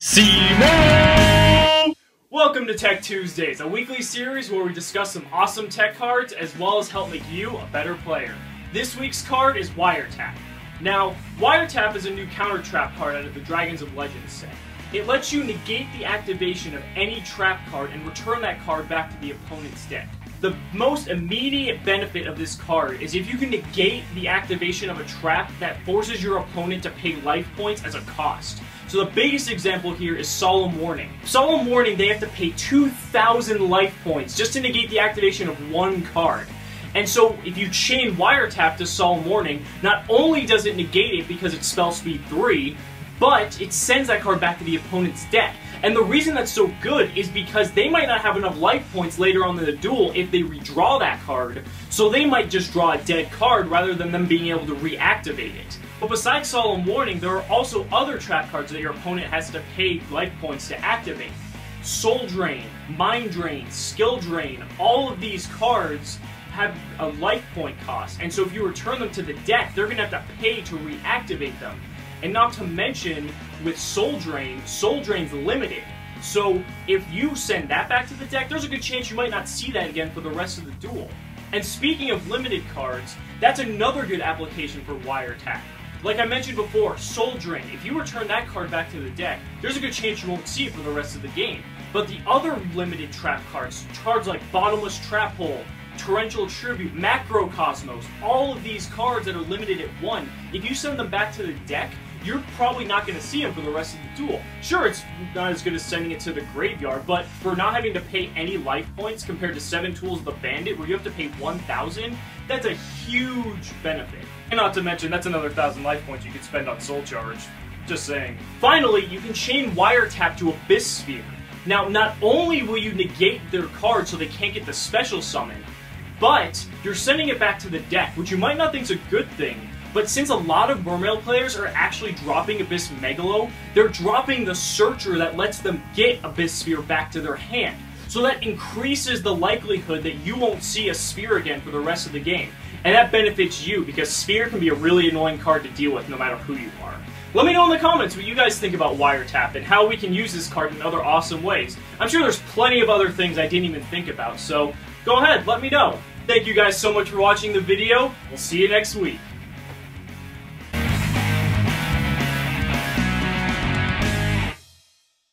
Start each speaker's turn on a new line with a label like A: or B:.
A: Cimoooooooo! Welcome to Tech Tuesdays, a weekly series where we discuss some awesome tech cards as well as help make you a better player. This week's card is Wiretap. Now, Wiretap is a new counter trap card out of the Dragons of Legends set. It lets you negate the activation of any trap card and return that card back to the opponent's deck. The most immediate benefit of this card is if you can negate the activation of a trap that forces your opponent to pay life points as a cost. So the biggest example here is Solemn Warning. Solemn Warning, they have to pay 2,000 life points just to negate the activation of one card. And so if you chain Wiretap to Solemn Warning, not only does it negate it because it's spell speed 3, but it sends that card back to the opponent's deck. And the reason that's so good is because they might not have enough life points later on in the duel if they redraw that card, so they might just draw a dead card rather than them being able to reactivate it. But besides Solemn Warning, there are also other trap cards that your opponent has to pay life points to activate. Soul Drain, Mind Drain, Skill Drain, all of these cards have a life point cost, and so if you return them to the deck, they're going to have to pay to reactivate them. And not to mention, with Soul Drain's limited. So if you send that back to the deck, there's a good chance you might not see that again for the rest of the duel. And speaking of limited cards, that's another good application for Wiretap. Like I mentioned before, Soul Drain, if you return that card back to the deck, there's a good chance you won't see it for the rest of the game. But the other limited trap cards like Bottomless Trap Hole, Torrential Tribute, Macrocosmos, all of these cards that are limited at 1, if you send them back to the deck, you're probably not going to see them for the rest of the duel. Sure, it's not as good as sending it to the graveyard, but for not having to pay any life points compared to 7 Tools of the Bandit, where you have to pay 1,000, that's a huge benefit. And not to mention, that's another 1,000 life points you could spend on Soul Charge. Just saying. Finally, you can chain Wiretap to Abyss Sphere. Now, not only will you negate their card so they can't get the special summon, but you're sending it back to the deck, which you might not think is a good thing. But since a lot of Mermail players are actually dropping Abyss Megalo, they're dropping the Searcher that lets them get Abyss Sphere back to their hand. So that increases the likelihood that you won't see a Sphere again for the rest of the game. And that benefits you, because Sphere can be a really annoying card to deal with no matter who you are. Let me know in the comments what you guys think about Wiretap and how we can use this card in other awesome ways. I'm sure there's plenty of other things I didn't even think about, so go ahead, let me know. Thank you guys so much for watching the video. We'll see you next week.